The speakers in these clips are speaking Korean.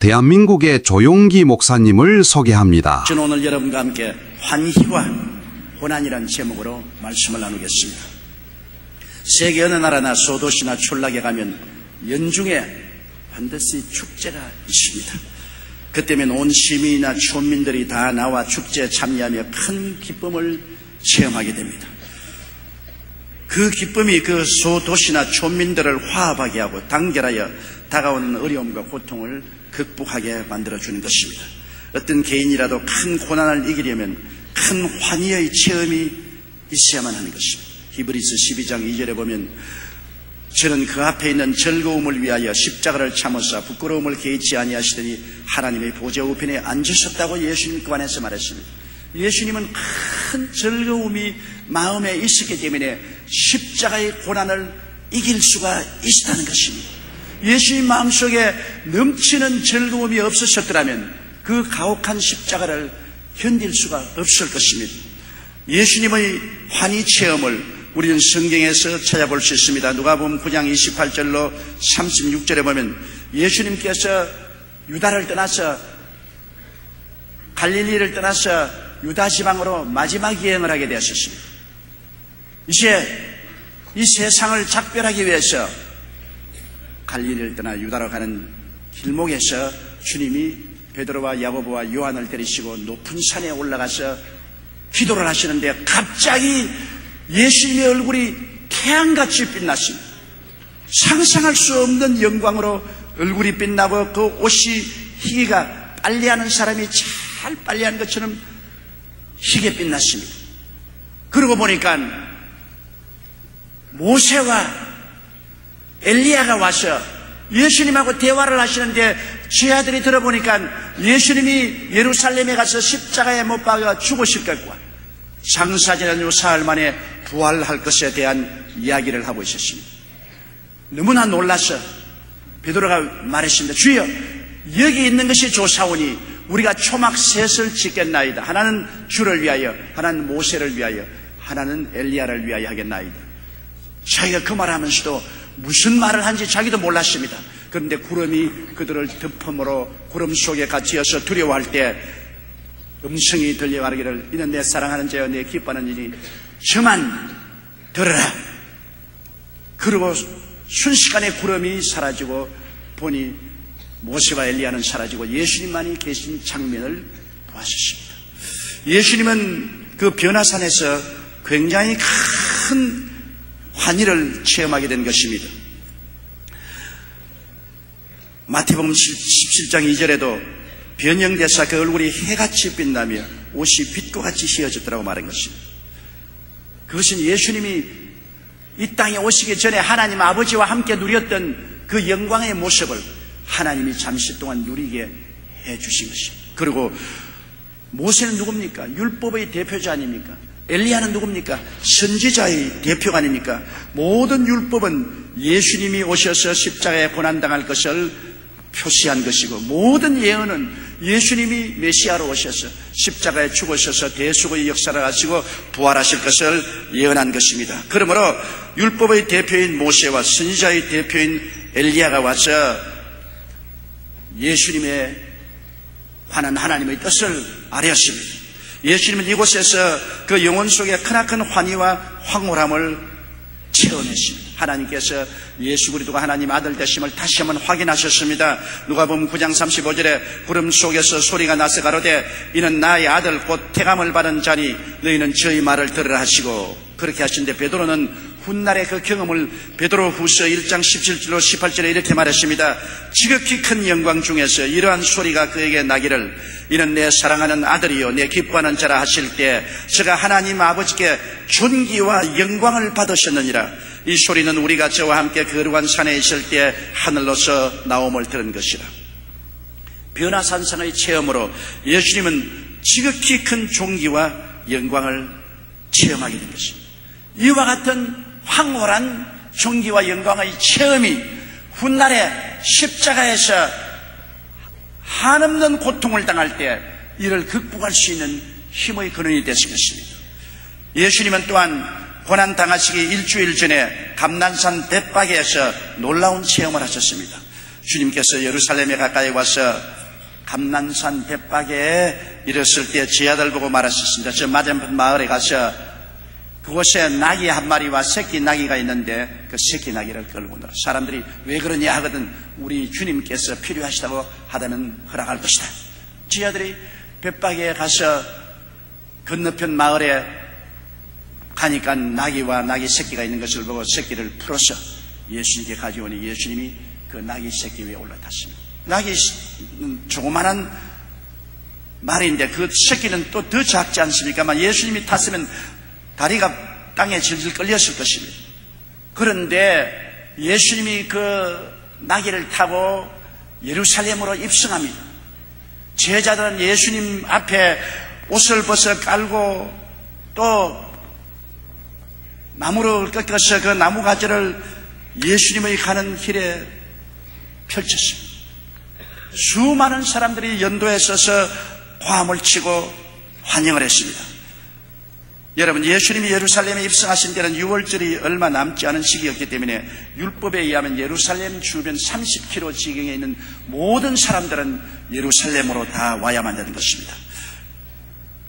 대한민국의 조용기 목사님을 소개합니다. 저는 오늘 여러분과 함께 환희와 고난이라는 제목으로 말씀을 나누겠습니다. 세계 어느 나라나 소도시나 촌락에 가면 연중에 반드시 축제가 있습니다. 그때면 온 시민이나 촌민들이 다 나와 축제에 참여하며 큰 기쁨을 체험하게 됩니다. 그 기쁨이 그 소도시나 촌민들을 화합하게 하고 단결하여 다가오는 어려움과 고통을 극복하게 만들어주는 것입니다. 어떤 개인이라도 큰 고난을 이기려면 큰 환희의 체험이 있어야만 하는 것입니다. 히브리서 12장 2절에 보면 저는 그 앞에 있는 즐거움을 위하여 십자가를 참으사 부끄러움을 개의치 아니하시더니 하나님의 보좌 우편에 앉으셨다고 예수님 그 안에서 말했습니다. 예수님은 큰 즐거움이 마음에 있었기 때문에 십자가의 고난을 이길 수가 있다는 것입니다. 예수님 마음속에 넘치는 즐거움이 없으셨더라면 그 가혹한 십자가를 견딜 수가 없을 것입니다. 예수님의 환희 체험을 우리는 성경에서 찾아볼 수 있습니다. 누가복음 9장 28절로 36절에 보면 예수님께서 유다를 떠나서 갈릴리를 떠나서 유다 지방으로 마지막 여행을 하게 되었습니다. 이제 이 세상을 작별하기 위해서 갈릴리를 떠나 유다로 가는 길목에서 주님이 베드로와 야고보와 요한을 데리시고 높은 산에 올라가서 기도를 하시는데 갑자기 예수님의 얼굴이 태양같이 빛났습니다. 상상할 수 없는 영광으로 얼굴이 빛나고 그 옷이 희기가 빨래하는 사람이 잘 빨래하는 것처럼 희게 빛났습니다. 그러고 보니까 모세와 엘리야가 와서 예수님하고 대화를 하시는데 제 아들이 들어보니까 예수님이 예루살렘에 가서 십자가에 못 박아 죽으실 것과 장사지난 후 사흘 만에 부활할 것에 대한 이야기를 하고 있었습니다. 너무나 놀라서 베드로가 말했습니다. 주여, 여기 있는 것이 좋사오니 우리가 초막 셋을 짓겠나이다. 하나는 주를 위하여, 하나는 모세를 위하여, 하나는 엘리야를 위하여 하겠나이다. 자기가 그 말하면서도 무슨 말을 하는지 자기도 몰랐습니다. 그런데 구름이 그들을 덮음으로 구름 속에 갇혀서 두려워할 때 음성이 들려가기를 이는 내 사랑하는 자여 내 기뻐하는 이니 저만 들으라. 그리고 순식간에 구름이 사라지고 보니 모세와 엘리야는 사라지고 예수님만이 계신 장면을 보았습니다. 예수님은 그 변화산에서 굉장히 큰 환희를 체험하게 된 것입니다. 마태복음 17장 2절에도 변형되사 그 얼굴이 해같이 빛나며 옷이 빛과 같이 휘어졌더라고 말한 것입니다. 그것은 예수님이 이 땅에 오시기 전에 하나님 아버지와 함께 누렸던 그 영광의 모습을 하나님이 잠시 동안 누리게 해주신 것입니다. 그리고 모세는 누굽니까? 율법의 대표자 아닙니까? 엘리야는 누굽니까? 선지자의 대표가 아닙니까? 모든 율법은 예수님이 오셔서 십자가에 고난당할 것을 표시한 것이고 모든 예언은 예수님이 메시아로 오셔서 십자가에 죽으셔서 대속의 역사를 하시고 부활하실 것을 예언한 것입니다. 그러므로 율법의 대표인 모세와 선지자의 대표인 엘리야가 와서 예수님의 관한 하나님의 뜻을 아뢰었습니다. 예수님은 이곳에서 그 영혼 속에 크나큰 환희와 황홀함을 체험했습니다. 하나님께서 예수 그리스도가 하나님 아들 되심을 다시 한번 확인하셨습니다. 누가복음 9장 35절에 구름 속에서 소리가 나서 가로되 이는 나의 아들 곧 태감을 받은 자니 너희는 저희 말을 들으라 하시고 그렇게 하신데 베드로는 훗날의 그 경험을 베드로후서 1장 17절로 18절에 이렇게 말했습니다. 지극히 큰 영광 중에서 이러한 소리가 그에게 나기를 이는 내 사랑하는 아들이요 내 기뻐하는 자라 하실 때 제가 하나님 아버지께 존귀와 영광을 받으셨느니라. 이 소리는 우리가 저와 함께 거룩한 산에 있을 때 하늘로서 나옴을 들은 것이라. 변화산상의 체험으로 예수님은 지극히 큰 존귀와 영광을 체험하게 된 것입니다. 이와 같은 황홀한 존귀와 영광의 체험이 훗날에 십자가에서 한없는 고통을 당할 때 이를 극복할 수 있는 힘의 근원이 됐을 것입니다. 예수님은 또한 고난당하시기 일주일 전에 감난산 벳박에서 놀라운 체험을 하셨습니다. 주님께서 예루살렘에 가까이 와서 감난산 벳박에 이르렀을 때 제 아들 보고 말하셨습니다. 저 맞은편 마을에 가서 그곳에 나귀 한 마리와 새끼 나귀가 있는데 그 새끼 나귀를 끌고 놀아. 사람들이 왜 그러냐 하거든 우리 주님께서 필요하시다고 하다면 허락할 것이다. 제 아들이 벳박에 가서 건너편 마을에 가니까 나귀와 나귀 새끼가 있는 것을 보고 새끼를 풀어서 예수님께 가져오니 예수님이 그 나귀 새끼 위에 올라탔습니다. 나귀는 조그만한 말인데 그 새끼는 또 더 작지 않습니까? 예수님이 탔으면 다리가 땅에 질질 끌렸을 것입니다. 그런데 예수님이 그 나귀를 타고 예루살렘으로 입성합니다. 제자들은 예수님 앞에 옷을 벗어 깔고 또 나무를 꺾어서 그 나무 가지를 예수님의 가는 길에 펼쳤습니다. 수많은 사람들이 연도에 서서 화음을 치고 환영을 했습니다. 여러분, 예수님이 예루살렘에 입성하신 때는 6월절이 얼마 남지 않은 시기였기 때문에 율법에 의하면 예루살렘 주변 30km 지경에 있는 모든 사람들은 예루살렘으로 다 와야만 되는 것입니다.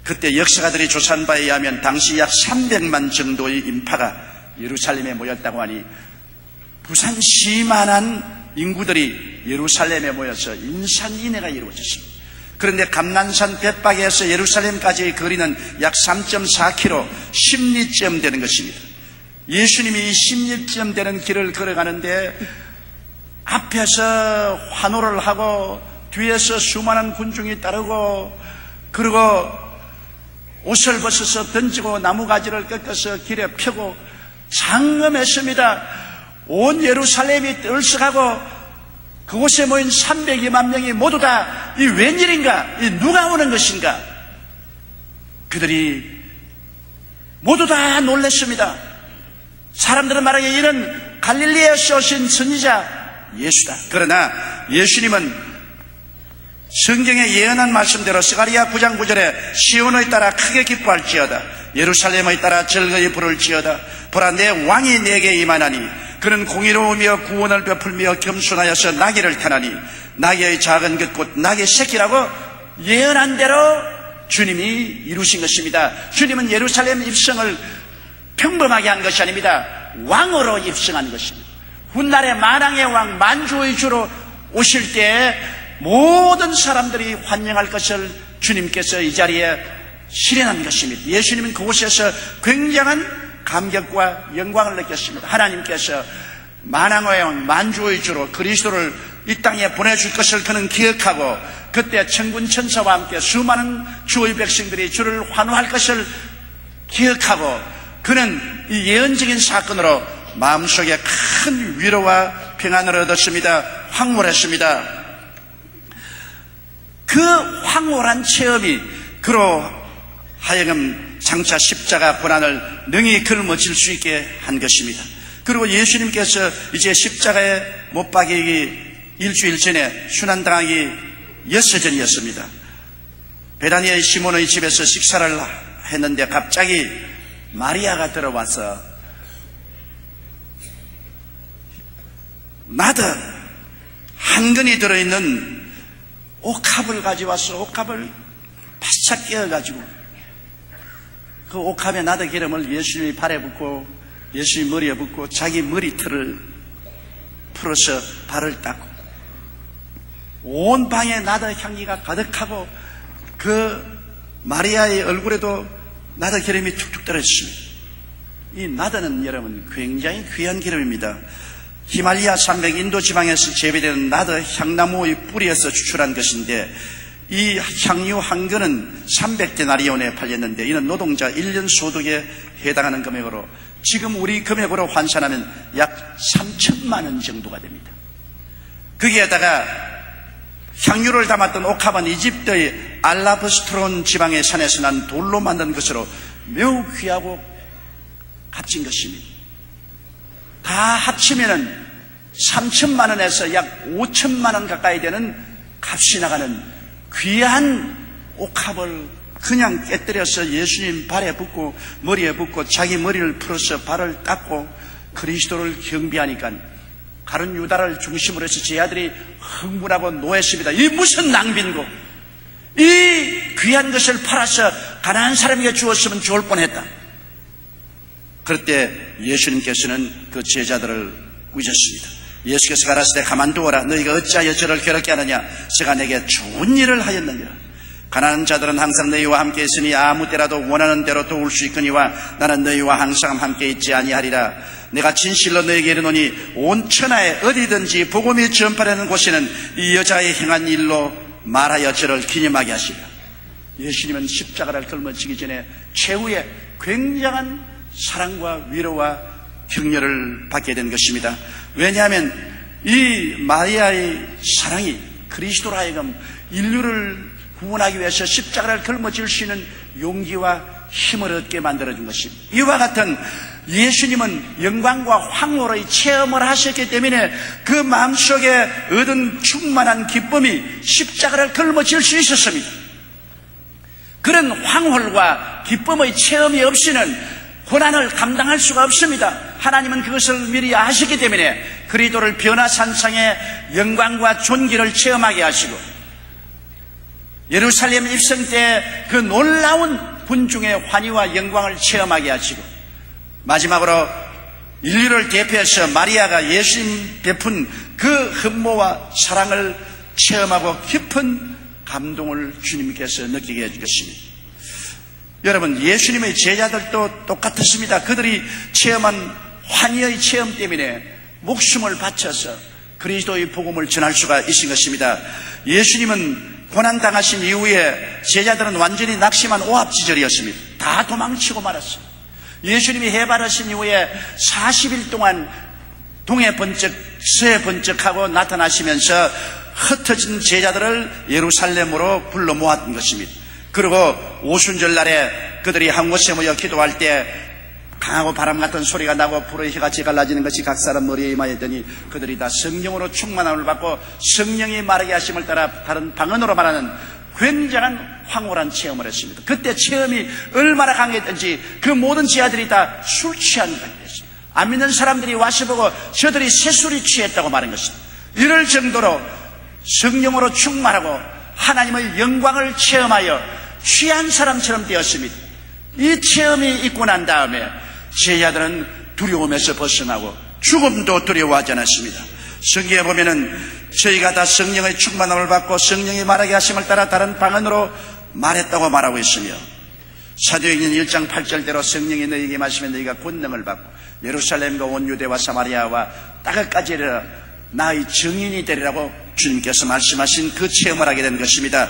그때 역사가들이 조사한 바에 의하면 당시 약 300만 정도의 인파가 예루살렘에 모였다고 하니 부산시만한 인구들이 예루살렘에 모여서 인산인해가 이루어졌습니다. 그런데 감난산 벳박에서 예루살렘까지의 거리는 약 3.4km, 10리쯤 되는 것입니다. 예수님이 10리쯤 되는 길을 걸어가는데 앞에서 환호를 하고 뒤에서 수많은 군중이 따르고 그리고 옷을 벗어서 던지고 나무가지를 꺾어서 길에 펴고 장엄했습니다. 온 예루살렘이 떨썩하고 그곳에 모인 302만 명이 모두 다 이 웬일인가? 이 누가 오는 것인가? 그들이 모두 다 놀랐습니다. 사람들은 말하기에 이는 갈릴리에서 오신 선지자 예수다. 그러나 예수님은 성경에 예언한 말씀대로 스가랴 9장 9절에 시온의 따라 크게 기뻐할지어다 예루살렘의 따라 즐거이 부를지어다 보라 내 왕이 내게 임하나니 그는 공의로우며 구원을 베풀며 겸손하여서 나귀를 타나니 나귀의 작은 것 곧 나귀 새끼라고 예언한 대로 주님이 이루신 것입니다. 주님은 예루살렘 입성을 평범하게 한 것이 아닙니다. 왕으로 입성한 것입니다. 훗날에 만왕의 왕 만주의 주로 오실 때 모든 사람들이 환영할 것을 주님께서 이 자리에 실현한 것입니다. 예수님은 그곳에서 굉장한 감격과 영광을 느꼈습니다. 하나님께서 만왕의 왕 만주의 주로 그리스도를 이 땅에 보내줄 것을 그는 기억하고 그때 천군 천사와 함께 수많은 주의 백성들이 주를 환호할 것을 기억하고 그는 이 예언적인 사건으로 마음속에 큰 위로와 평안을 얻었습니다. 황홀했습니다. 그 황홀한 체험이 그로 하여금 장차 십자가 고난을 능히 짊어질 수 있게 한 것입니다. 그리고 예수님께서 이제 십자가에 못 박이기 일주일 전에 순환당하기 6전이었습니다. 베다니아의 시몬의 집에서 식사를 했는데 갑자기 마리아가 들어와서 나드 한 근이 들어있는 옥합을 가져와서 옥합을 바싹 깨어가지고 그 옥합에 나드 기름을 예수님이 발에 붓고 예수님 머리에 붓고 자기 머리털을 풀어서 발을 닦고 온 방에 나드 향기가 가득하고 그 마리아의 얼굴에도 나드 기름이 툭툭 떨어졌습니다. 이 나드는 여러분 굉장히 귀한 기름입니다. 히말리아 산맥 인도 지방에서 재배되는 나드 향나무의 뿌리에서 추출한 것인데 이 향유 한 근은 300데나리온에 팔렸는데 이는 노동자 1년 소득에 해당하는 금액으로 지금 우리 금액으로 환산하면 약 3천만 원 정도가 됩니다. 거기에다가 향유를 담았던 옥합은 이집트의 알라브스트론 지방의 산에서 난 돌로 만든 것으로 매우 귀하고 값진 것입니다. 다 합치면은 3천만 원에서 약 5천만 원 가까이 되는 값이 나가는 귀한 옥합을 그냥 깨뜨려서 예수님 발에 붓고 머리에 붓고 자기 머리를 풀어서 발을 닦고 그리스도를 경배하니까 가룟 유다를 중심으로 해서 제자들이 흥분하고 노했습니다. 이 무슨 낭비인고, 이 귀한 것을 팔아서 가난한 사람에게 주었으면 좋을 뻔했다. 그럴 때 예수님께서는 그 제자들을 꾸짖었습니다. 예수께서 가라사대 가만두어라. 너희가 어찌하여 저를 괴롭게 하느냐. 제가 내게 좋은 일을 하였느니라. 가난한 자들은 항상 너희와 함께 있으니 아무 때라도 원하는 대로 도울 수 있거니와 나는 너희와 항상 함께 있지 아니하리라. 내가 진실로 너희에게 이르노니 온 천하에 어디든지 복음이 전파되는 곳에는 이 여자의 행한 일로 말하여 저를 기념하게 하시라. 예수님은 십자가를 걸머지기 전에 최후의 굉장한 사랑과 위로와 격려를 받게 된 것입니다. 왜냐하면 이 마리아의 사랑이 그리스도로 하여금 인류를 구원하기 위해서 십자가를 걸머질 수 있는 용기와 힘을 얻게 만들어준 것입니다. 이와 같은 예수님은 영광과 황홀의 체험을 하셨기 때문에 그 마음속에 얻은 충만한 기쁨이 십자가를 걸머질 수 있었습니다. 그런 황홀과 기쁨의 체험이 없이는 고난을 감당할 수가 없습니다. 하나님은 그것을 미리 아셨기 때문에 그리스도를 변화산상의 영광과 존귀를 체험하게 하시고 예루살렘 입성 때 그 놀라운 군중의 환희와 영광을 체험하게 하시고 마지막으로 인류를 대표해서 마리아가 예수님 베푼 그 흠모와 사랑을 체험하고 깊은 감동을 주님께서 느끼게 해줄 것입니다. 여러분, 예수님의 제자들도 똑같았습니다. 그들이 체험한 환희의 체험 때문에 목숨을 바쳐서 그리스도의 복음을 전할 수가 있은 것입니다. 예수님은 고난당하신 이후에 제자들은 완전히 낙심한 오합지졸이었습니다. 다 도망치고 말았어요. 예수님이 해발하신 이후에 40일 동안 동해 번쩍 서해 번쩍하고 나타나시면서 흩어진 제자들을 예루살렘으로 불러 모았던 것입니다. 그리고 오순절 날에 그들이 한 곳에 모여 기도할 때 강하고 바람 같은 소리가 나고 불의 혀같이 갈라지는 것이 각 사람 머리에 임하였더니 그들이 다 성령으로 충만함을 받고 성령이 말하게 하심을 따라 다른 방언으로 말하는 굉장한 황홀한 체험을 했습니다. 그때 체험이 얼마나 강했던지 그 모든 제자들이 다 술 취한 것 같았어요. 안 믿는 사람들이 와서 보고 저들이 새술이 취했다고 말한 것입니다. 이럴 정도로 성령으로 충만하고 하나님의 영광을 체험하여 취한 사람처럼 되었습니다. 이 체험이 있고 난 다음에 제자들은 두려움에서 벗어나고 죽음도 두려워하지 않았습니다. 성경에 보면은 저희가 다 성령의 충만함을 받고 성령이 말하게 하심을 따라 다른 방언으로 말했다고 말하고 있으며 사도행전 1장 8절대로 성령이 너희에게 임하시면 너희가 권능을 받고 예루살렘과 온 유대와 사마리아와 땅끝까지 이르러 나의 증인이 되리라고 주님께서 말씀하신 그 체험을 하게 된 것입니다.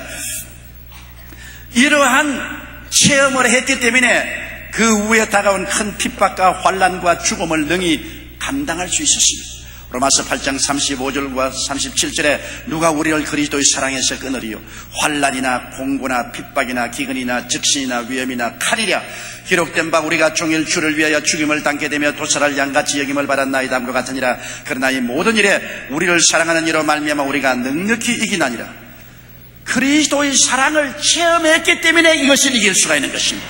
이러한 체험을 했기 때문에 그 후에 다가온 큰 핍박과 환난과 죽음을 능히 감당할 수 있었습니다. 로마서 8장 35절과 37절에 누가 우리를 그리스도의 사랑에서 끊으리요 환난이나 공고나 핍박이나 기근이나 적신이나 위험이나 칼이랴 기록된 바 우리가 종일 주를 위하여 죽임을 당게 되며 도살할 양같이 여김을 받았나이다 함과 같으니라. 그러나 이 모든 일에 우리를 사랑하는 이로 말미암아 우리가 넉넉히 이기나니라. 그리스도의 사랑을 체험했기 때문에 이것을 이길 수가 있는 것입니다.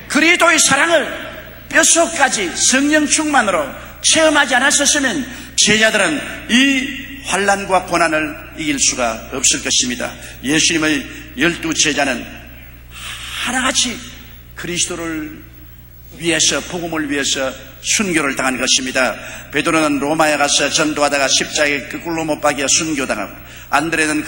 그리스도의 사랑을 뼛속까지 성령 충만으로 체험하지 않았었으면 제자들은 이 환난과 고난을 이길 수가 없을 것입니다. 예수님의 12제자는 하나같이 그리스도를 위해서 복음을 위해서 순교를 당한 것입니다. 베드로는 로마에 가서 전도하다가 십자가에 거꾸로 못 박여 순교당하고 안드레는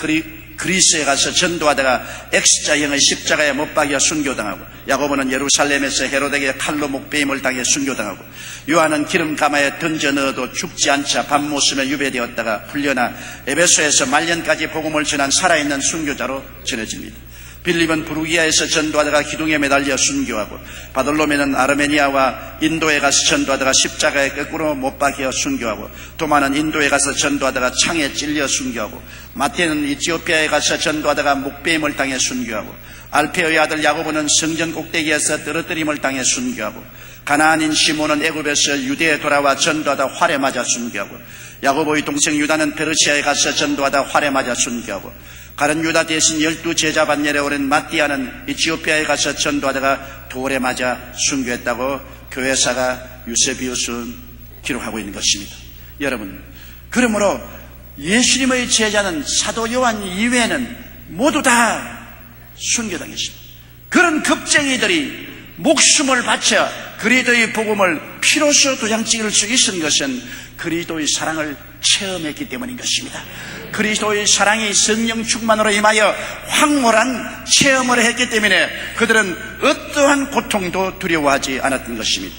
그리스에 가서 전도하다가 X자형의 십자가에 못 박여 순교당하고 야고보는 예루살렘에서 헤로데에게 칼로 목베임을 당해 순교당하고 요한은 기름 가마에 던져 넣어도 죽지 않자 밤모습에 유배되었다가 풀려나 에베소에서 말년까지 복음을 전한 살아있는 순교자로 전해집니다. 빌립은 부르기아에서 전도하다가 기둥에 매달려 순교하고 바돌로메는 아르메니아와 인도에 가서 전도하다가 십자가에 거꾸로 못 박혀 순교하고 도마는 인도에 가서 전도하다가 창에 찔려 순교하고 마태는 이티오피아에 가서 전도하다가 목베임을 당해 순교하고 알페오의 아들 야고보는 성전 꼭대기에서 떨어뜨림을 당해 순교하고 가나안인 시몬은 애굽에서 유대에 돌아와 전도하다 활에 맞아 순교하고 야고보의 동생 유다는 페르시아에 가서 전도하다 활에 맞아 순교하고 가룟 유다 대신 12제자 반열에 오른 마띠아는 이티오피아에 가서 전도하다가 돌에 맞아 순교했다고 교회사가 유세비우스는 기록하고 있는 것입니다. 여러분, 그러므로 예수님의 제자는 사도 요한 이외에는 모두 다 순교당했습니다. 그런 겁쟁이들이 목숨을 바쳐 그리스도의 복음을 피로써 도장찍을 수 있은 것은 그리스도의 사랑을 체험했기 때문인 것입니다. 그리스도의 사랑이 성령 충만으로 임하여 황홀한 체험을 했기 때문에 그들은 어떠한 고통도 두려워하지 않았던 것입니다.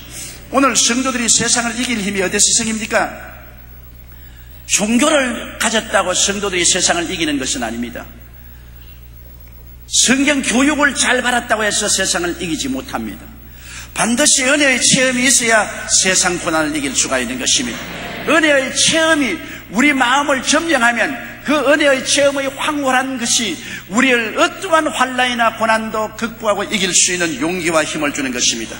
오늘 성도들이 세상을 이길 힘이 어디서 생깁니까? 종교를 가졌다고 성도들이 세상을 이기는 것은 아닙니다. 성경 교육을 잘 받았다고 해서 세상을 이기지 못합니다. 반드시 은혜의 체험이 있어야 세상 고난을 이길 수가 있는 것입니다. 은혜의 체험이 우리 마음을 점령하면 그 은혜의 체험의 황홀한 것이 우리를 어떠한 환난이나 고난도 극복하고 이길 수 있는 용기와 힘을 주는 것입니다.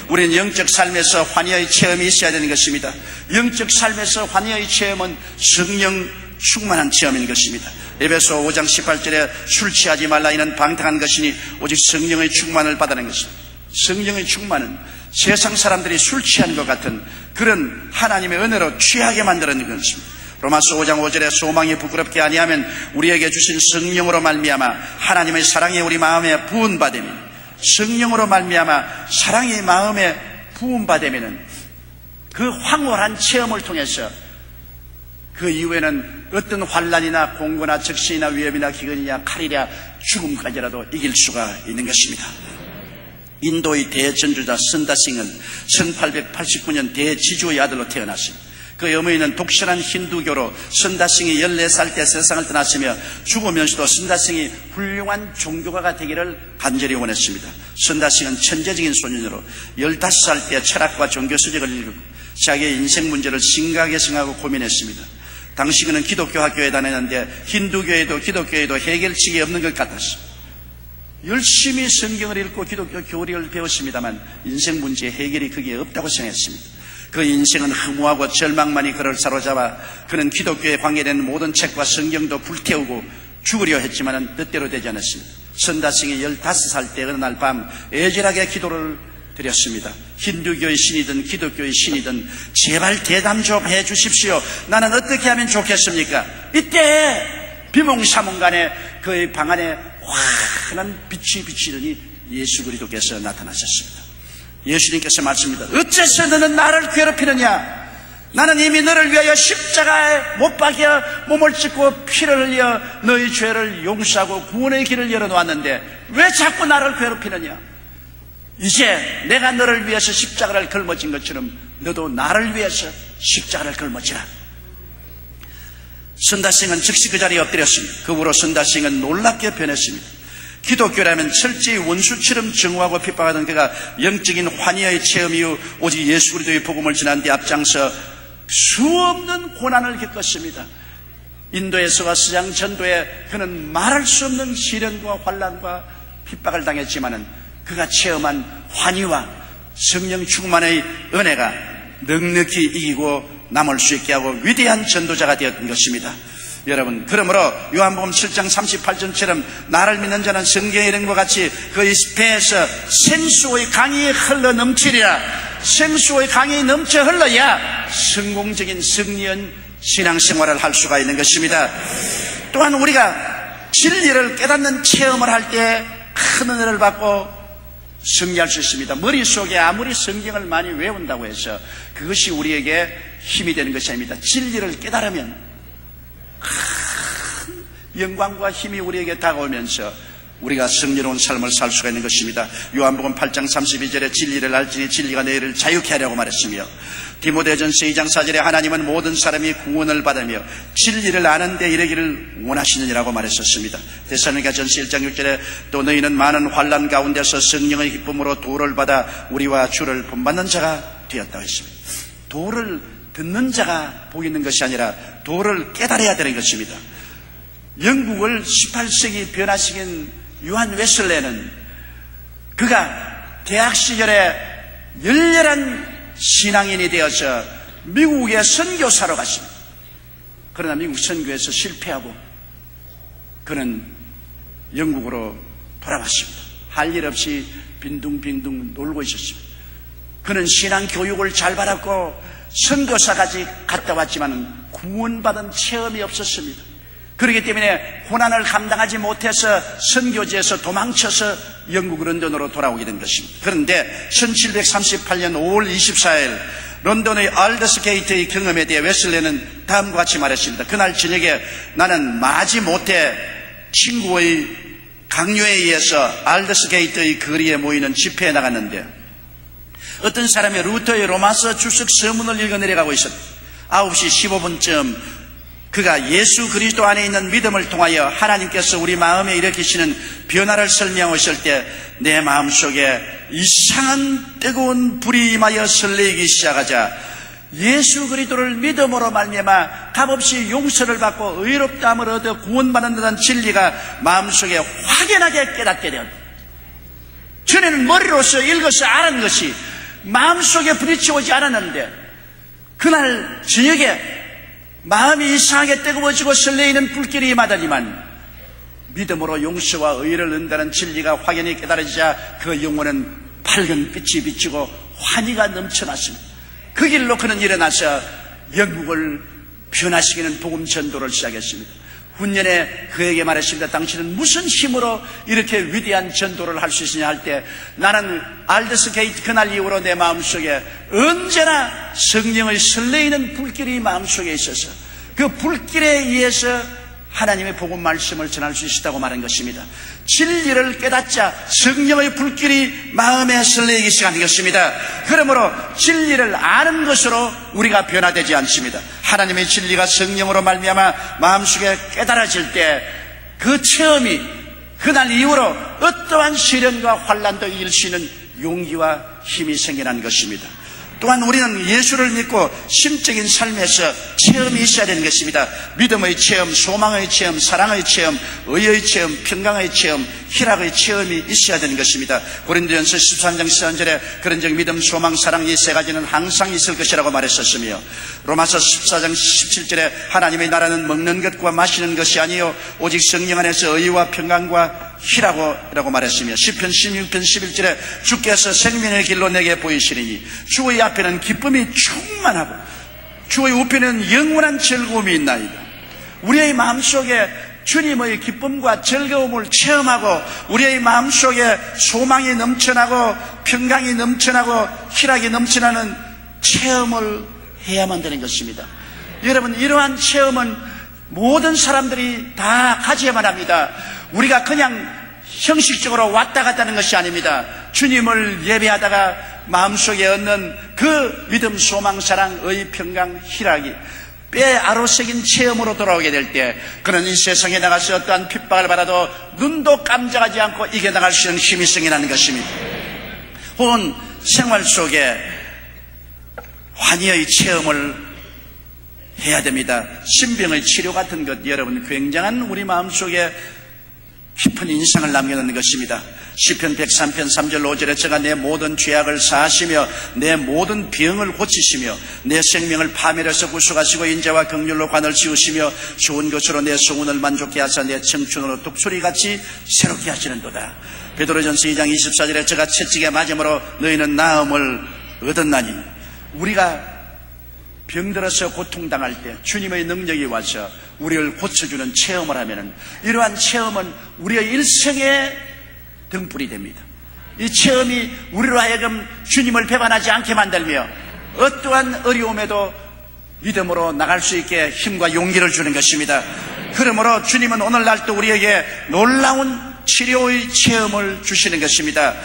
우리는 영적 삶에서 환희의 체험이 있어야 되는 것입니다. 영적 삶에서 환희의 체험은 성령 충만한 체험인 것입니다. 에베소 5장 18절에 술 취하지 말라 이는 방탕한 것이니 오직 성령의 충만을 받아낸 것입니다. 성령의 충만은 세상 사람들이 술 취한 것 같은 그런 하나님의 은혜로 취하게 만들어낸 것입니다. 로마서 5장 5절에 소망이 부끄럽게 아니하면 우리에게 주신 성령으로 말미암아 하나님의 사랑이 우리 마음에 부은바되며 성령으로 말미암아 사랑의 마음에 부은바되면 그 황홀한 체험을 통해서 그 이후에는 어떤 환난이나 공고나 적신이나 위협이나 기근이나 칼이나 죽음까지라도 이길 수가 있는 것입니다. 인도의 대전주자 선다싱은 1889년 대지주의 아들로 태어났습니다. 그 어머니는 독실한 힌두교로 선다싱이 14살 때 세상을 떠났으며 죽으면서도 선다싱이 훌륭한 종교가가 되기를 간절히 원했습니다. 선다싱은 천재적인 소년으로 15살 때 철학과 종교 서적을 읽고 자기의 인생 문제를 심각하게 생각하고 고민했습니다. 당시 그는 기독교 학교에 다녔는데 힌두교에도 기독교에도 해결책이 없는 것 같았습니다. 열심히 성경을 읽고 기독교 교리를 배웠습니다만 인생 문제의 해결이 그게 없다고 생각했습니다. 그 인생은 허무하고 절망만이 그를 사로잡아 그는 기독교에 관계된 모든 책과 성경도 불태우고 죽으려 했지만 뜻대로 되지 않았습니다. 선다싱이 15살 때 어느 날 밤 애절하게 기도를 드렸습니다. 힌두교의 신이든 기독교의 신이든 제발 대답 좀 해주십시오. 나는 어떻게 하면 좋겠습니까? 이때 비몽사몽간에 그의 방 안에 환한 빛이 비치더니 예수 그리스도께서 나타나셨습니다. 예수님께서 말씀합니다. 어째서 너는 나를 괴롭히느냐? 나는 이미 너를 위하여 십자가에 못 박여 몸을 찢고 피를 흘려 너의 죄를 용서하고 구원의 길을 열어놓았는데 왜 자꾸 나를 괴롭히느냐? 이제 내가 너를 위해서 십자가를 걸머진 것처럼 너도 나를 위해서 십자가를 걸머지라. 선다싱은 즉시 그 자리에 엎드렸습니다. 그 후로 선다싱은 놀랍게 변했습니다. 기독교라면 철저히 원수처럼 증오하고 핍박하던 그가 영적인 환희의 체험 이후 오직 예수 그리스도의 복음을 전한 뒤 앞장서 수없는 고난을 겪었습니다. 인도에서와 서양 전도에 그는 말할 수 없는 시련과 환난과 핍박을 당했지만은 그가 체험한 환희와 성령 충만의 은혜가 넉넉히 이기고 남을 수 있게 하고 위대한 전도자가 되었던 것입니다. 여러분, 그러므로 요한복음 7장 38절처럼 나를 믿는 자는 성경의 이름과 같이 그의 배에서 생수의 강이 흘러 넘치리라. 생수의 강이 넘쳐 흘러야 성공적인 승리한 신앙생활을 할 수가 있는 것입니다. 또한 우리가 진리를 깨닫는 체험을 할 때 큰 은혜를 받고 승리할 수 있습니다. 머릿속에 아무리 성경을 많이 외운다고 해서 그것이 우리에게 힘이 되는 것이 아닙니다. 진리를 깨달으면 큰 영광과 힘이 우리에게 다가오면서 우리가 승리로운 삶을 살 수가 있는 것입니다. 요한복음 8장 32절에 진리를 알지니 진리가 너희를 자유케 하려고 말했으며 디모데전서 2장 4절에 하나님은 모든 사람이 구원을 받으며 진리를 아는 데 이르기를 원하시느니라고 말했었습니다. 데살로니가전서 1장 6절에 또 너희는 많은 환난 가운데서 성령의 기쁨으로 도를 받아 우리와 주를 본받는 자가 되었다고 했습니다. 도를 듣는 자가 보이는 것이 아니라 도를 깨달아야 되는 것입니다. 영국을 18세기 변화시킨 요한 웨슬레는 그가 대학 시절에 열렬한 신앙인이 되어서 미국에 선교사로 갔습니다. 그러나 미국 선교에서 실패하고 그는 영국으로 돌아왔습니다. 할 일 없이 빈둥빈둥 놀고 있었습니다. 그는 신앙 교육을 잘 받았고 선교사까지 갔다 왔지만 구원받은 체험이 없었습니다. 그렇기 때문에 고난을 감당하지 못해서 선교지에서 도망쳐서 영국 런던으로 돌아오게 된 것입니다. 그런데 1738년 5월 24일 런던의 알더스게이트의 경험에 대해 웨슬레는 다음과 같이 말했습니다. 그날 저녁에 나는 마지못해 친구의 강요에 의해서 알더스게이트의 거리에 모이는 집회에 나갔는데 어떤 사람이 루터의 로마서 주석 서문을 읽어 내려가고 있었다. 9시 15분쯤 그가 예수 그리스도 안에 있는 믿음을 통하여 하나님께서 우리 마음에 일으키시는 변화를 설명하고 있을 때 내 마음속에 이상한 뜨거운 불이 임하여 설레기 시작하자 예수 그리스도를 믿음으로 말미암아 값없이 용서를 받고 의롭다함을 얻어 구원받는 듯한 진리가 마음속에 확연하게 깨닫게 되었다. 전에는 머리로서 읽어서 아는 것이 마음속에 부딪혀오지 않았는데 그날 저녁에 마음이 이상하게 뜨거워지고 설레이는 불길이 임하더니만 믿음으로 용서와 의를 얻는다는 진리가 확연히 깨달아지자 그 영혼은 밝은 빛이 비치고 환희가 넘쳐났습니다. 그 길로 그는 일어나서 영국을 변화시키는 복음 전도를 시작했습니다. 훈련에 그에게 말했습니다. 당신은 무슨 힘으로 이렇게 위대한 전도를 할 수 있으냐 할 때 나는 알더스게이트 그날 이후로 내 마음속에 언제나 성령의 설레이는 불길이 마음속에 있어서 그 불길에 의해서 하나님의 복음 말씀을 전할 수 있었다고 말한 것입니다. 진리를 깨닫자 성령의 불길이 마음에 설레기 시작하는 것입니다. 그러므로 진리를 아는 것으로 우리가 변화되지 않습니다. 하나님의 진리가 성령으로 말미암아 마음속에 깨달아질 때 그 체험이 그날 이후로 어떠한 시련과 환난도 이길 수 있는 용기와 힘이 생겨난 것입니다. 또한 우리는 예수를 믿고 심적인 삶에서 체험이 있어야 되는 것입니다. 믿음의 체험, 소망의 체험, 사랑의 체험, 의의 체험, 평강의 체험, 희락의 체험이 있어야 되는 것입니다. 고린도전서 13장 14절에 그런 적 믿음, 소망, 사랑 이 세 가지는 항상 있을 것이라고 말했었으며 로마서 14장 17절에 하나님의 나라는 먹는 것과 마시는 것이 아니요 오직 성령 안에서 의와 평강과 희라고 말했으며 시편 16편 11절에 주께서 생명의 길로 내게 보이시리니 주의 앞에는 기쁨이 충만하고 주의 우편에는 영원한 즐거움이 있나이다. 우리의 마음속에 주님의 기쁨과 즐거움을 체험하고 우리의 마음속에 소망이 넘쳐나고 평강이 넘쳐나고 희락이 넘쳐나는 체험을 해야만 되는 것입니다. 여러분, 이러한 체험은 모든 사람들이 다 가져야만 합니다. 우리가 그냥 형식적으로 왔다 갔다 하는 것이 아닙니다. 주님을 예배하다가 마음속에 얻는 그 믿음, 소망, 사랑, 의, 평강, 희락이 뼈에 아로새긴 체험으로 돌아오게 될 때 그는 이 세상에 나가서 어떠한 핍박을 받아도 눈도 깜짝하지 않고 이겨나갈 수 있는 힘이 생겨나는 것입니다. 혹은 생활 속에 환희의 체험을 해야 됩니다. 신병의 치료 같은 것, 여러분, 굉장한 우리 마음속에 깊은 인상을 남겨놓는 것입니다. 시편 103편 3절 5절에 제가 내 모든 죄악을 사하시며 내 모든 병을 고치시며 내 생명을 파멸해서 구속하시고 인자와 긍휼로 관을 지우시며 좋은 것으로 내 소원을 만족케 하사 내 청춘으로 독수리같이 새롭게 하시는도다. 베드로전서 2장 24절에 제가 채찍에 맞음으로 너희는 나음을 얻었나니, 우리가 병들어서 고통당할 때 주님의 능력이 와서 우리를 고쳐주는 체험을 하면은 이러한 체험은 우리의 일생의 등불이 됩니다. 이 체험이 우리로 하여금 주님을 배반하지 않게 만들며 어떠한 어려움에도 믿음으로 나갈 수 있게 힘과 용기를 주는 것입니다. 그러므로 주님은 오늘날도 우리에게 놀라운 치료의 체험을 주시는 것입니다.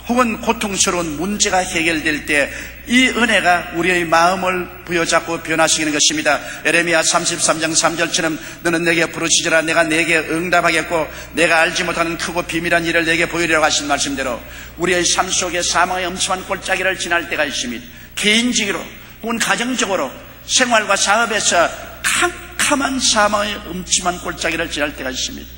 혹은 고통스러운 문제가 해결될 때 이 은혜가 우리의 마음을 부여잡고 변화시키는 것입니다. 에레미야 33장 3절처럼 너는 내게 부르짖으라 내가 내게 응답하겠고 내가 알지 못하는 크고 비밀한 일을 내게 보이리라고 하신 말씀대로 우리의 삶 속에 사망의 엄침한 골짜기를 지날 때가 있습니다. 개인적으로 혹은 가정적으로 생활과 사업에서 캄캄한 사망의 엄침한 골짜기를 지날 때가 있습니다.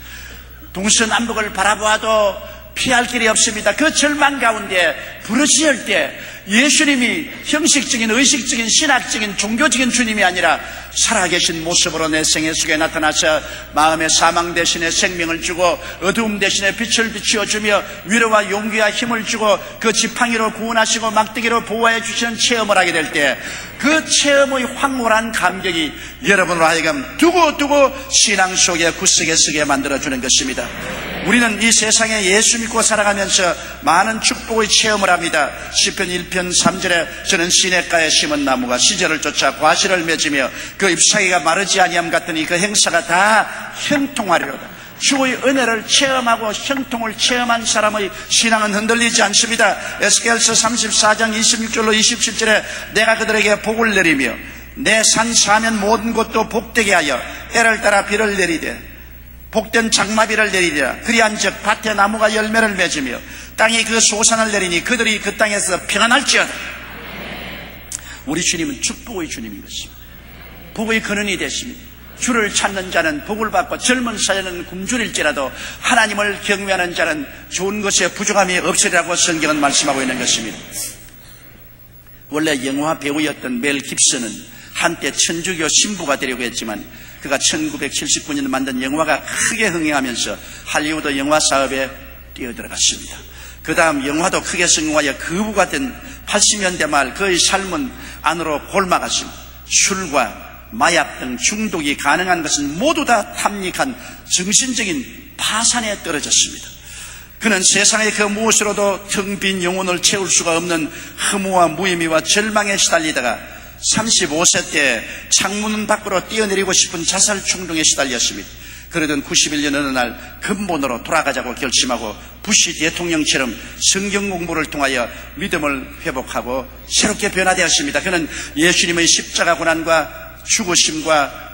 동서남북을 바라보아도 피할 길이 없습니다. 그 절망 가운데 부르짖을 때 예수님이 형식적인 의식적인 신학적인 종교적인 주님이 아니라 살아계신 모습으로 내 생애 속에 나타나서 마음의 사망 대신에 생명을 주고 어두움 대신에 빛을 비추어주며 위로와 용기와 힘을 주고 그 지팡이로 구원하시고 막대기로 보호해 주시는 체험을 하게 될 때 그 체험의 황홀한 감격이 여러분으로 하여금 두고두고 신앙 속에 굳세게 서게 만들어주는 것입니다. 우리는 이 세상에 예수 믿고 살아가면서 많은 축복의 체험을 합니다. 시편 1편 3절에 저는 시냇가에 심은 나무가 시절을 쫓아 과실을 맺으며 그 잎사귀가 마르지 아니함 같으니 그 행사가 다 형통하리로다. 주의 은혜를 체험하고 형통을 체험한 사람의 신앙은 흔들리지 않습니다. 에스겔서 34장 26절로 27절에 내가 그들에게 복을 내리며 내 산 사면 모든 곳도 복되게 하여 때를 따라 비를 내리되 복된 장마비를 내리리라. 그리한즉 밭에 나무가 열매를 맺으며 땅이 그 소산을 내리니 그들이 그 땅에서 평안할지어다. 우리 주님은 축복의 주님인 것입니다. 복의 근원이 되십니다. 주를 찾는 자는 복을 받고 젊은 사회는 굶주릴지라도 하나님을 경외하는 자는 좋은 것에 부족함이 없으리라고 성경은 말씀하고 있는 것입니다. 원래 영화 배우였던 멜 깁슨은 한때 천주교 신부가 되려고 했지만 그가 1979년에 만든 영화가 크게 흥행하면서 할리우드 영화 사업에 뛰어들어갔습니다. 그 다음 영화도 크게 성공하여 거부가 된 80년대 말 그의 삶은 안으로 골마갔습니다. 술과 마약 등 중독이 가능한 것은 모두 다 탐닉한 정신적인 파산에 떨어졌습니다. 그는 세상의 그 무엇으로도 텅 빈 영혼을 채울 수가 없는 허무와 무의미와 절망에 시달리다가 35세 때 창문 밖으로 뛰어내리고 싶은 자살 충동에 시달렸습니다. 그러던 91년 어느 날 근본으로 돌아가자고 결심하고 부시 대통령처럼 성경 공부를 통하여 믿음을 회복하고 새롭게 변화되었습니다. 그는 예수님의 십자가 고난과 죽으심과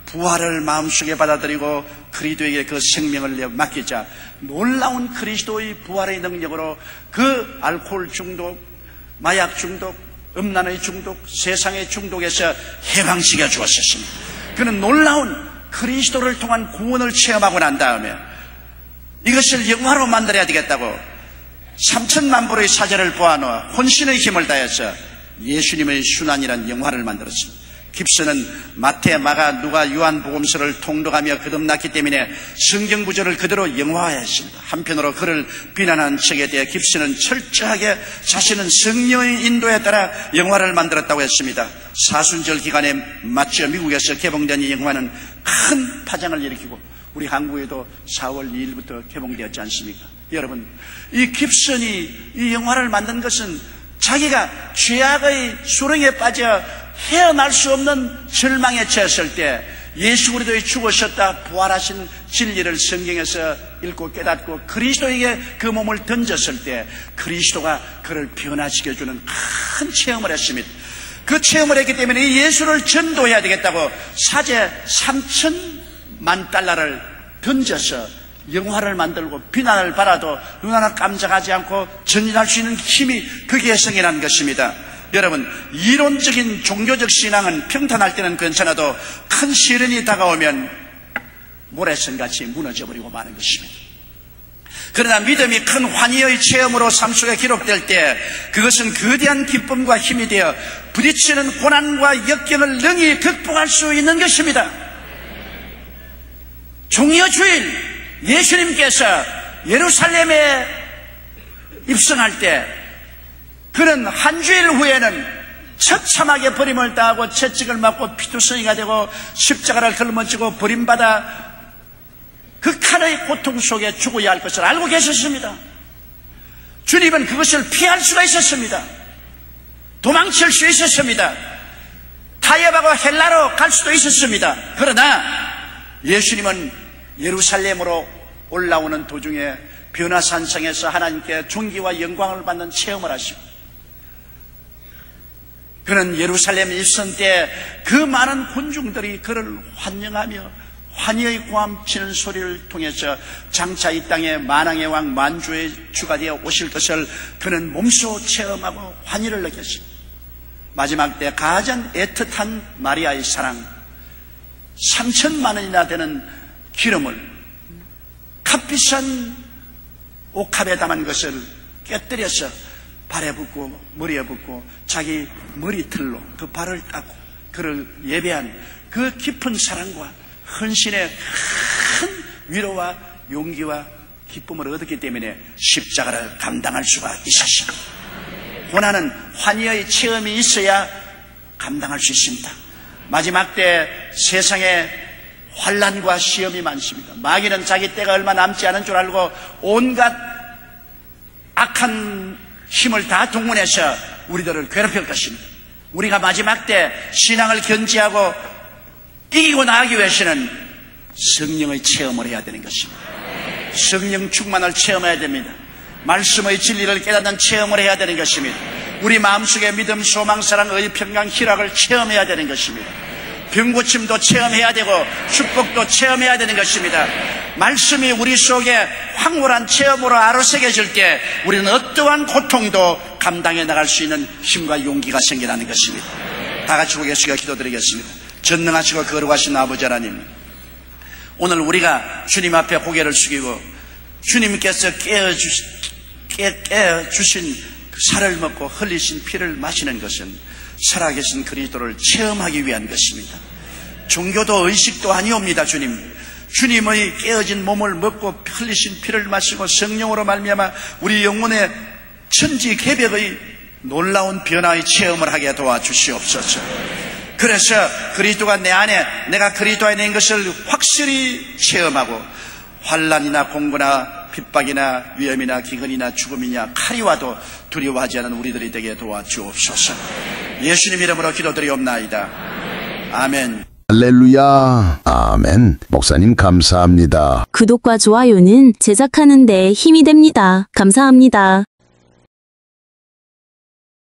부활을 마음속에 받아들이고 그리스도에게 그 생명을 맡기자 놀라운 그리스도의 부활의 능력으로 그 알코올 중독, 마약 중독, 음란의 중독, 세상의 중독에서 해방시켜 주었습니다. 그는 놀라운 그리스도를 통한 구원을 체험하고 난 다음에 이것을 영화로 만들어야 되겠다고 3천만 불의 사제를 보아놓아 혼신의 힘을 다해서 예수님의 순환이라는 영화를 만들었습니다. 깁슨은 마태, 마가, 누가, 요한 복음서를 통독하며 거듭났기 때문에 성경 구절을 그대로 영화화했습니다. 한편으로 그를 비난한 책에 대해 깁슨은 철저하게 자신은 성령의 인도에 따라 영화를 만들었다고 했습니다. 사순절 기간에 맞춰 미국에서 개봉된 이 영화는 큰 파장을 일으키고 우리 한국에도 4월 2일부터 개봉되었지 않습니까? 여러분, 이 깁슨이 이 영화를 만든 것은 자기가 죄악의 수렁에 빠져 헤어날 수 없는 절망에 처했을 때 예수 그리스도의 죽으셨다 부활하신 진리를 성경에서 읽고 깨닫고 그리스도에게 그 몸을 던졌을 때 그리스도가 그를 변화시켜주는 큰 체험을 했습니다. 그 체험을 했기 때문에 이 예수를 전도해야 되겠다고 사제 3천만 달러를 던져서 영화를 만들고 비난을 받아도 눈 하나 깜짝하지 않고 전진할 수 있는 힘이 그게 성이라는 것입니다. 여러분, 이론적인 종교적 신앙은 평탄할 때는 괜찮아도 큰 시련이 다가오면 모래성같이 무너져버리고 마는 것입니다. 그러나 믿음이 큰 환희의 체험으로 삶 속에 기록될 때 그것은 거대한 기쁨과 힘이 되어 부딪히는 고난과 역경을 능히 극복할 수 있는 것입니다. 종려 주일 예수님께서 예루살렘에 입성할 때 그는 한 주일 후에는 처참하게 버림을 당하고 채찍을 맞고 피투성이가 되고 십자가를 걸머지고 버림받아 극한의 고통 속에 죽어야 할 것을 알고 계셨습니다. 주님은 그것을 피할 수가 있었습니다. 도망칠 수 있었습니다. 타협하고 헬라로 갈 수도 있었습니다. 그러나 예수님은 예루살렘으로 올라오는 도중에 변화산성에서 하나님께 존귀와 영광을 받는 체험을 하시고 그는 예루살렘 입성 때 그 많은 군중들이 그를 환영하며 환희의 고함치는 소리를 통해서 장차 이 땅에 만왕의 왕 만주의 주가 되어 오실 것을 그는 몸소 체험하고 환희를 느꼈습니다. 마지막 때 가장 애틋한 마리아의 사랑 3천만 원이나 되는 기름을 값비싼 옥합에 담은 것을 깨뜨려서 발에 붙고 머리에 붙고 자기 머리털로 그 발을 닦고 그를 예배한 그 깊은 사랑과 헌신의 큰 위로와 용기와 기쁨을 얻었기 때문에 십자가를 감당할 수가 있었습니다. 고난은 환희의 체험이 있어야 감당할 수 있습니다. 마지막 때 세상에 환난과 시험이 많습니다. 마귀는 자기 때가 얼마 남지 않은 줄 알고 온갖 악한 힘을 다 동원해서 우리들을 괴롭힐 것입니다. 우리가 마지막 때 신앙을 견지하고 이기고 나가기 위해서는 성령의 체험을 해야 되는 것입니다. 성령 충만을 체험해야 됩니다. 말씀의 진리를 깨닫는 체험을 해야 되는 것입니다. 우리 마음속에 믿음, 소망, 사랑, 의, 평강, 희락을 체험해야 되는 것입니다. 병고침도 체험해야 되고 축복도 체험해야 되는 것입니다. 말씀이 우리 속에 황홀한 체험으로 아로새겨질 때 우리는 어떠한 고통도 감당해 나갈 수 있는 힘과 용기가 생겨나는 것입니다. 다 같이 고개숙여 기도드리겠습니다. 전능하시고 거룩하신 아버지 하나님, 오늘 우리가 주님 앞에 고개를 숙이고 주님께서 깨어주신 그 살을 먹고 흘리신 피를 마시는 것은 살아계신 그리스도를 체험하기 위한 것입니다. 종교도 의식도 아니옵니다. 주님의 깨어진 몸을 먹고 흘리신 피를 마시고 성령으로 말미암아 우리 영혼의 천지개벽의 놀라운 변화의 체험을 하게 도와주시옵소서. 그래서 그리스도가 내 안에, 내가 그리스도 안에 있는 것을 확실히 체험하고 환난이나 공고나 핍박이나 위험이나 기근이나 죽음이나 칼이 와도 두려워하지 않은 우리들이 되게 도와주옵소서. 예수님 이름으로 기도드리옵나이다. 아멘. 할렐루야. 아멘. 목사님 감사합니다. 구독과 좋아요는 제작하는 데 힘이 됩니다. 감사합니다.